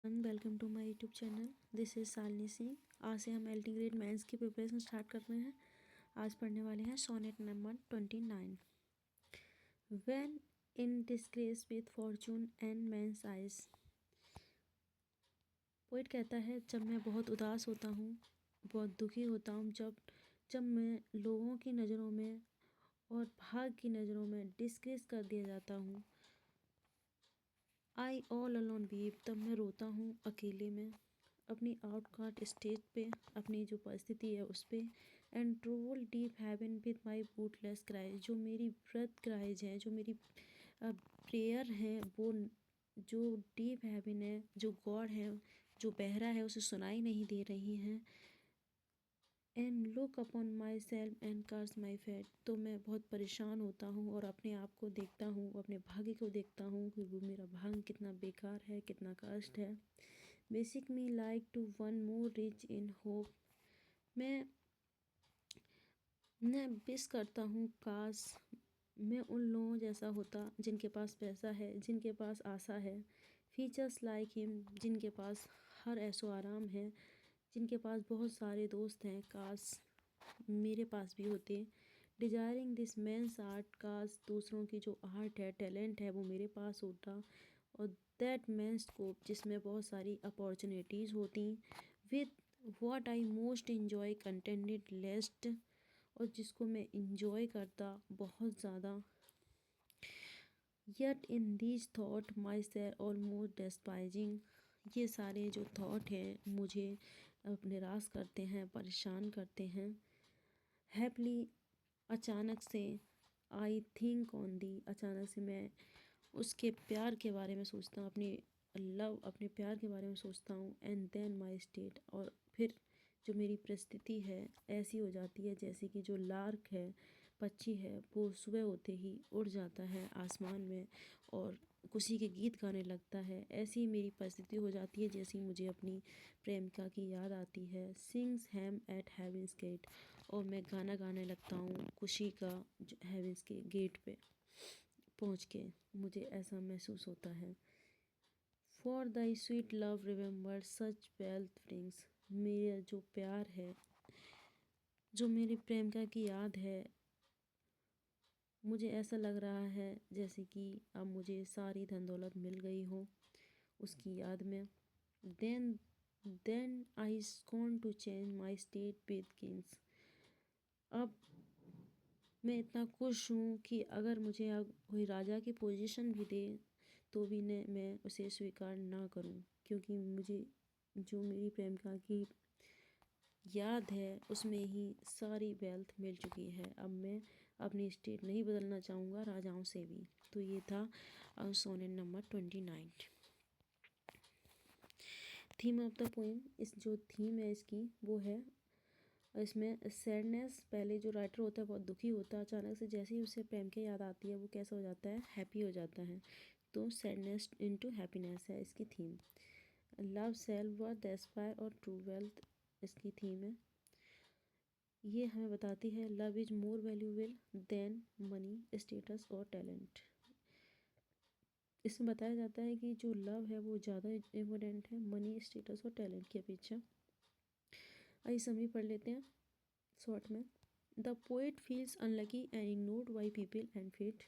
Welcome to my YouTube channel. This is Shalini Singh. आज से हम एल्टी ग्रेड मेंस की प्रिपरेशन स्टार्ट कर रहे हैं। आज पढ़ने वाले हैं sonnet number 29। When in disgrace with fortune and men's eyes. Poet कहता है, जब मैं बहुत उदास होता हूँ, बहुत दुखी होता हूँ, जब मैं लोगों की नज़रों में और भाग की नज़रों में डिस्ग्रेस कर दिया जाता हूँ, आई ऑल अलोन वीप, तब मैं रोता हूँ अकेले में अपनी आउटकास्ट स्टेज पे, अपनी जो परिस्थिति है उस पे। And trouble deaf heaven with my bootless cries, जो मेरी ब्रथ क्राइज हैं, जो मेरी प्रेयर हैं, वो जो डीप हैवन है, जो गॉड है, जो बहरा है, उसे सुनाई नहीं दे रही हैं। And look upon myself and curse my fate, तो मैं बहुत परेशान होता हूँ और अपने आप को देखता हूँ, अपने भाग्य को देखता हूँ कि वो मेरा भाग्य कितना बेकार है, कितना कष्ट है। Basic me like to one more rich in hope, मैं विश करता हूँ काश मैं उन लोगों जैसा होता जिनके पास पैसा है, जिनके पास आशा है। फीचर्स लाइक हिम, जिनके पास हर ऐशो आराम है, जिनके पास बहुत सारे दोस्त हैं, काश मेरे पास भी होते। डिजायरिंग दिस मेंस आर्ट, काश दूसरों की जो आर्ट है, टैलेंट है, वो मेरे पास होता। और दैट मेंस स्कोप, जिसमें बहुत सारी अपॉर्चुनिटीज़ होती। With what I most enjoy contented least, और जिसको मैं इंजॉय करता बहुत ज़्यादा। Yet in these thought myself almost despising, ये सारे जो थॉट हैं मुझे निराश करते हैं, परेशान करते हैं। हैप्पली, अचानक से, आई थिंक ऑन दी, अचानक से मैं उसके प्यार के बारे में सोचता हूँ, अपने प्यार के बारे में सोचता हूँ। एंड देन माई स्टेट, और फिर जो मेरी परिस्थिति है ऐसी हो जाती है जैसे कि जो लार्क है, पक्षी है, वो सुबह होते ही उड़ जाता है आसमान में और खुशी के गीत गाने लगता है। ऐसी मेरी परिस्थिति हो जाती है जैसी मुझे अपनी प्रेमिका की याद आती है। सिंग्स हैम एट हेवेंस गेट, और मैं गाना गाने लगता हूँ खुशी का हेवेंस के गेट पे पहुँच के, मुझे ऐसा महसूस होता है। For thy sweet love remember such wealth brings, मेरा जो प्यार है, जो मेरी प्रेमिका की याद है, मुझे ऐसा लग रहा है जैसे कि अब मुझे सारी धन दौलत मिल गई हो उसकी याद में। Then then I scorn to change my state with kings, अब मैं इतना खुश हूँ कि अगर मुझे अब कोई राजा की पोजीशन भी दे तो भी ने मैं उसे स्वीकार ना करूँ, क्योंकि मुझे जो मेरी प्रेमिका की याद है उसमें ही सारी वेल्थ मिल चुकी है। अब मैं अपनी स्टेट नहीं बदलना चाहूँगा राजाओं से भी। तो ये था sonnet number 29। Theme of the poem, इस जो थीम है इसकी वो है, इसमें सैडनेस, पहले जो राइटर होता है बहुत दुखी होता है, अचानक से जैसे ही उसे प्रेम की याद आती है वो कैसा हो जाता है, हैप्पी हो जाता है। तो सैडनेस इनटू हैप्पीनेस है इसकी theme. Love, self worth, Aspire और ट्रू वेल्थ इसकी थीम है। ये हमें बताती है love is more valuable then money, status और टैलेंट। इसमें बताया जाता है कि जो लव है वो ज़्यादा इम्पोर्टेंट है मनी, स्टेटस और टैलेंट की अपेक्षा। आइए समरी पढ़ लेते हैं शॉर्ट में। The poet feels unlucky and ignored by people and fate,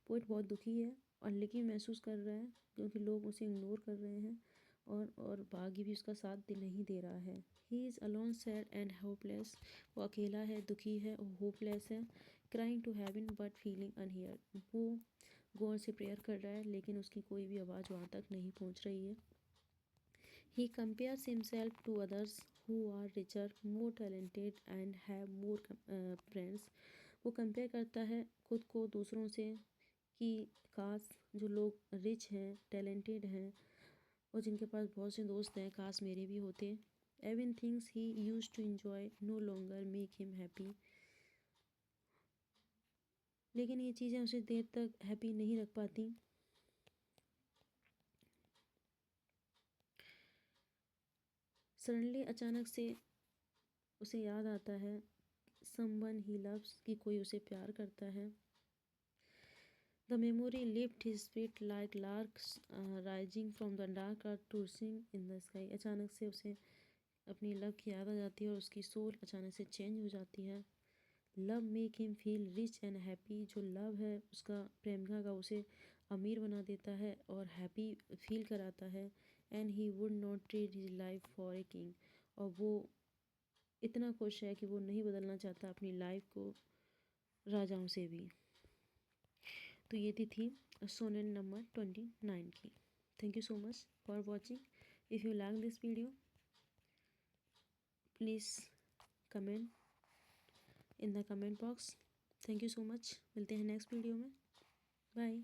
poet बहुत दुखी है, अनलकी महसूस कर रहा है क्योंकि लोग उसे इग्नोर कर रहे हैं और भाग्य भी उसका साथ नहीं दे रहा है। He is alone, sad and hopeless, वो अकेला है, दुखी है और होपलेस है। Crying to heaven but feeling unheard, वो गॉड से प्रेयर कर रहा है लेकिन उसकी कोई भी आवाज़ वहाँ तक नहीं पहुँच रही है। He compares himself to others who are richer, more talented and have more friends. वो कंपेयर करता है खुद को दूसरों से कि काश जो लोग रिच हैं, टैलेंटेड हैं और जिनके पास बहुत से दोस्त हैं, काश मेरे भी होते। Even things he used to enjoy no longer make him happy. लेकिन ये चीज़ें उसे देर तक हैप्पी नहीं रख पाती। सडनली, अचानक से उसे याद आता है समवन ही लव्स, कि कोई उसे प्यार करता है। The memory lift his spirit like larks rising from the dark earth to sing in the sky. अचानक से उसे अपनी लव की याद आ जाती है और उसकी सोल अचानक से चेंज हो जाती है। Love make him feel rich and happy. जो लव है उसका, प्रेमिका का, उसे अमीर बना देता है और हैप्पी फील कराता है। And he would not trade his life for a king. और वो इतना खुश है कि वो नहीं बदलना चाहता अपनी लाइफ को राजाओं से भी। तो ये थी सोनेट नंबर 29 की। Thank you so much for watching. If you like this video please comment in the comment box. Thank you so much. मिलते हैं नेक्स्ट वीडियो में। बाय।